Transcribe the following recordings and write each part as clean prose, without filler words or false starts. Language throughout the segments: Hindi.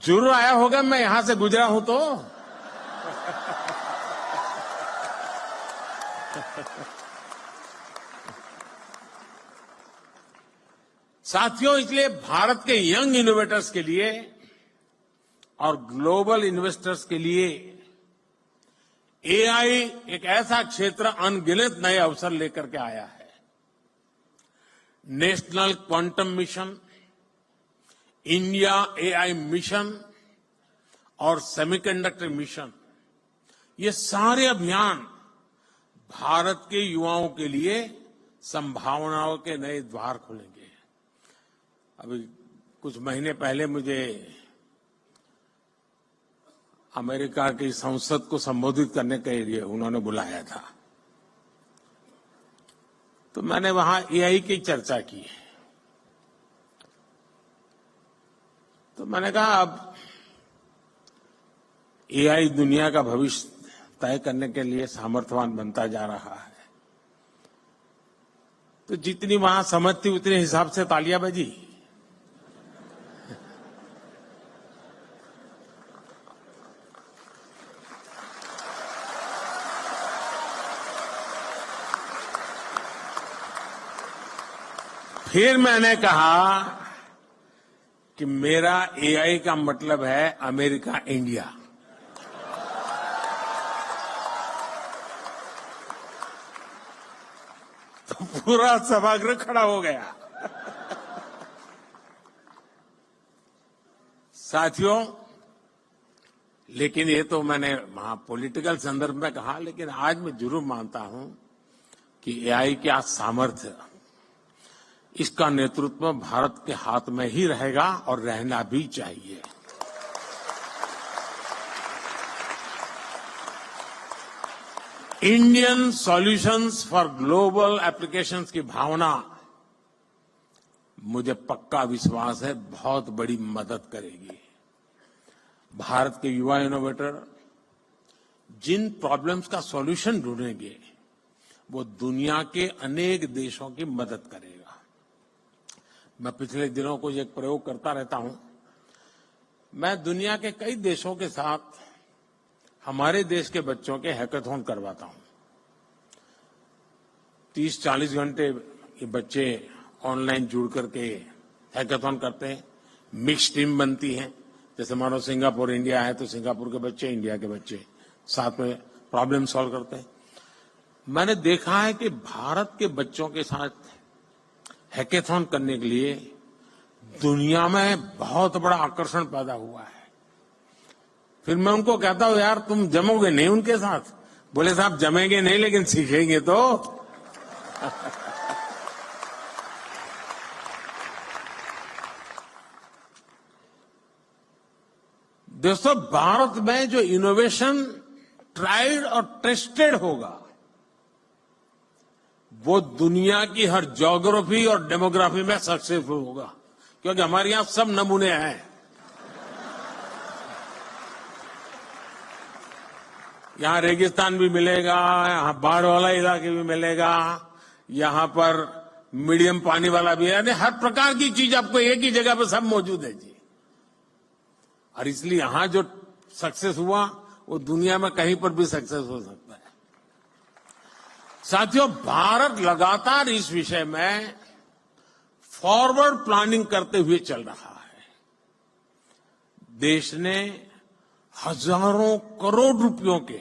जरूर आया होगा, मैं यहां से गुजरा हूं तो। साथियों, इसलिए भारत के यंग इनोवेटर्स के लिए और ग्लोबल इन्वेस्टर्स के लिए एआई एक ऐसा क्षेत्र अनगिनत नए अवसर लेकर के आया है। National quantum mission, India AI mission और सेमीकंडक्टर मिशन, ये सारे अभियान भारत के युवाओं के लिए संभावनाओं के नए द्वार खोलेंगे। अभी कुछ महीने पहले मुझे अमेरिका की संसद को संबोधित करने के लिए उन्होंने बुलाया था, तो मैंने वहां एआई की चर्चा की। तो मैंने कहा अब एआई दुनिया का भविष्य तय करने के लिए सामर्थ्यवान बनता जा रहा है, तो जितनी वहां समझ थी उतने हिसाब से तालियां बजी। फिर मैंने कहा कि मेरा एआई का मतलब है अमेरिका इंडिया। तो पूरा सभागृह खड़ा हो गया। साथियों, लेकिन ये तो मैंने वहां पॉलिटिकल संदर्भ में कहा, लेकिन आज मैं जरूर मानता हूं कि एआई का सामर्थ्य, इसका नेतृत्व भारत के हाथ में ही रहेगा और रहना भी चाहिए। Indian solutions for global applications की भावना, मुझे पक्का विश्वास है, बहुत बड़ी मदद करेगी। भारत के युवा इनोवेटर जिन प्रॉब्लम्स का सॉल्यूशन ढूंढेंगे, वो दुनिया के अनेक देशों की मदद करेगा। मैं पिछले दिनों को एक प्रयोग करता रहता हूं। मैं दुनिया के कई देशों के साथ हमारे देश के बच्चों के हैकाथॉन करवाता हूं। 30-40 घंटे ये बच्चे ऑनलाइन जुड़ करके हैकाथॉन करते हैं। मिक्स टीम बनती है, जैसे मानो सिंगापुर इंडिया है तो सिंगापुर के बच्चे, इंडिया के बच्चे साथ में प्रॉब्लम सॉल्व करते हैं। मैंने देखा है कि भारत के बच्चों के साथ हैकाथॉन करने के लिए दुनिया में बहुत बड़ा आकर्षण पैदा हुआ है। फिर मैं उनको कहता हूं, यार तुम जमोगे नहीं उनके साथ? बोले साहब जमेंगे नहीं, लेकिन सीखेंगे तो। दोस्तों, भारत में जो इनोवेशन ट्राइड और टेस्टेड होगा, वो दुनिया की हर ज्योग्राफी और डेमोग्राफी में सक्सेसफुल होगा, क्योंकि हमारे यहां सब नमूने हैं। यहां रेगिस्तान भी मिलेगा, यहां बाढ़ वाला इलाके भी मिलेगा, यहां पर मीडियम पानी वाला भी है, यानी हर प्रकार की चीज आपको एक ही जगह पर सब मौजूद है जी। और इसलिए यहां जो सक्सेस हुआ वो दुनिया में कहीं पर भी सक्सेस हो सकता है। साथियों, भारत लगातार इस विषय में फॉरवर्ड प्लानिंग करते हुए चल रहा है। देश ने हजारों करोड़ रुपयों के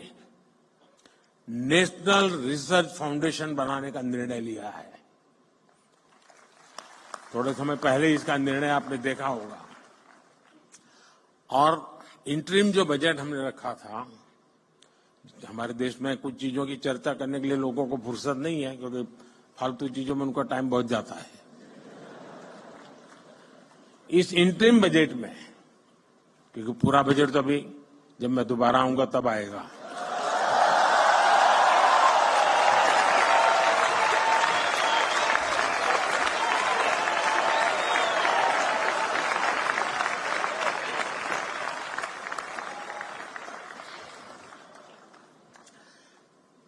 नेशनल रिसर्च फाउंडेशन बनाने का निर्णय लिया है। थोड़े समय पहले इसका निर्णय आपने देखा होगा। और इंटरिम जो बजट हमने रखा था, हमारे देश में कुछ चीजों की चर्चा करने के लिए लोगों को फुर्सत नहीं है, क्योंकि फालतू चीजों में उनका टाइम बहुत जाता है। इस इंटरिम बजट में, क्योंकि पूरा बजट तो अभी जब मैं दोबारा आऊंगा तब आएगा,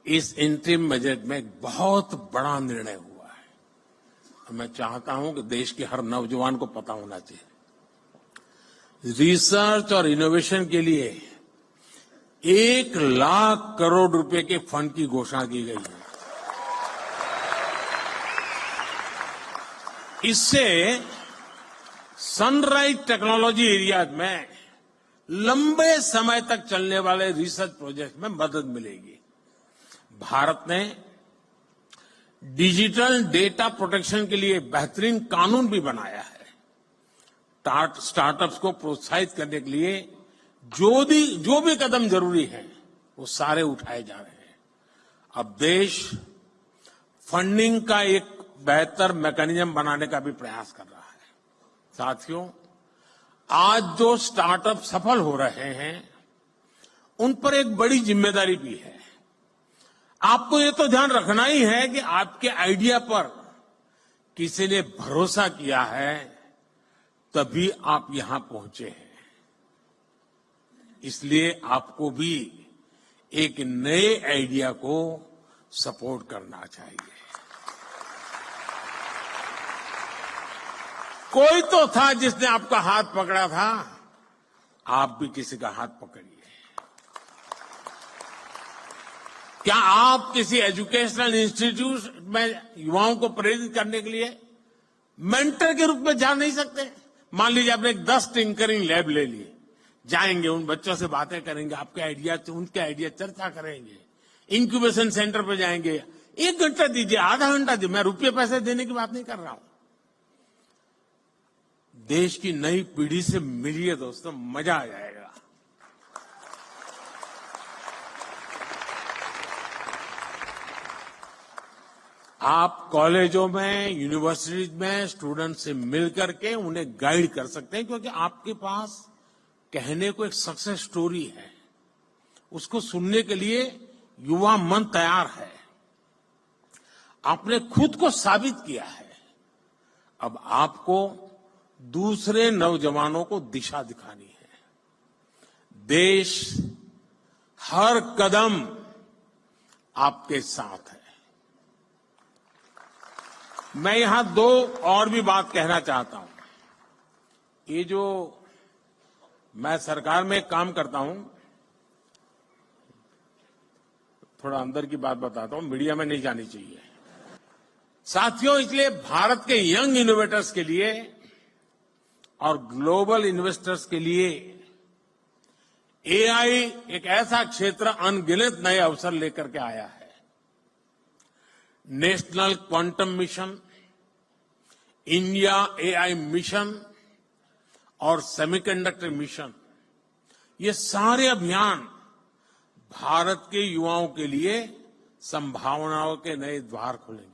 इस इंटरिम बजट में एक बहुत बड़ा निर्णय हुआ है। तो मैं चाहता हूं कि देश के हर नौजवान को पता होना चाहिए। रिसर्च और इनोवेशन के लिए 1,00,000 करोड़ रुपए के फंड की घोषणा की गई है। इससे सनराइज टेक्नोलॉजी एरिया में लंबे समय तक चलने वाले रिसर्च प्रोजेक्ट में मदद मिलेगी। भारत ने डिजिटल डेटा प्रोटेक्शन के लिए बेहतरीन कानून भी बनाया है। स्टार्टअप्स को प्रोत्साहित करने के लिए जो भी कदम जरूरी है वो सारे उठाए जा रहे हैं। अब देश फंडिंग का एक बेहतर मैकेनिज्म बनाने का भी प्रयास कर रहा है। साथियों, आज जो स्टार्टअप सफल हो रहे हैं उन पर एक बड़ी जिम्मेदारी भी है। आपको ये तो ध्यान रखना ही है कि आपके आइडिया पर किसी ने भरोसा किया है, तभी आप यहां पहुंचे हैं। इसलिए आपको भी एक नए आइडिया को सपोर्ट करना चाहिए। कोई तो था जिसने आपका हाथ पकड़ा था, आप भी किसी का हाथ पकड़िए। क्या आप किसी एजुकेशनल इंस्टीट्यूट में युवाओं को प्रेरित करने के लिए मेंटर के रूप में जा नहीं सकते? मान लीजिए आपने 10 टिंकरिंग लैब ले लिए, जाएंगे उन बच्चों से बातें करेंगे, आपके आइडिया उनके आइडिया चर्चा करेंगे, इंक्यूबेशन सेंटर पर जाएंगे, 1 घंटा दीजिए, आधा घंटा दीजिए, मैं रुपये पैसे देने की बात नहीं कर रहा हूं। देश की नई पीढ़ी से मिलिए दोस्तों, मजा आ जाएगा। आप कॉलेजों में, यूनिवर्सिटीज में स्टूडेंट से मिलकर के उन्हें गाइड कर सकते हैं, क्योंकि आपके पास कहने को एक सक्सेस स्टोरी है। उसको सुनने के लिए युवा मन तैयार है। आपने खुद को साबित किया है। अब आपको दूसरे नौजवानों को दिशा दिखानी है। देश हर कदम आपके साथ है। मैं यहां 2 और भी बात कहना चाहता हूं। ये जो मैं सरकार में काम करता हूं, थोड़ा अंदर की बात बताता हूं, मीडिया में नहीं जानी चाहिए। साथियों, इसलिए भारत के यंग इनोवेटर्स के लिए और ग्लोबल इन्वेस्टर्स के लिए एआई एक ऐसा क्षेत्र अनगिनत नए अवसर लेकर के आया है। National quantum mission, India AI mission और सेमीकंडक्टर मिशन, ये सारे अभियान भारत के युवाओं के लिए संभावनाओं के नए द्वार खोलेंगे।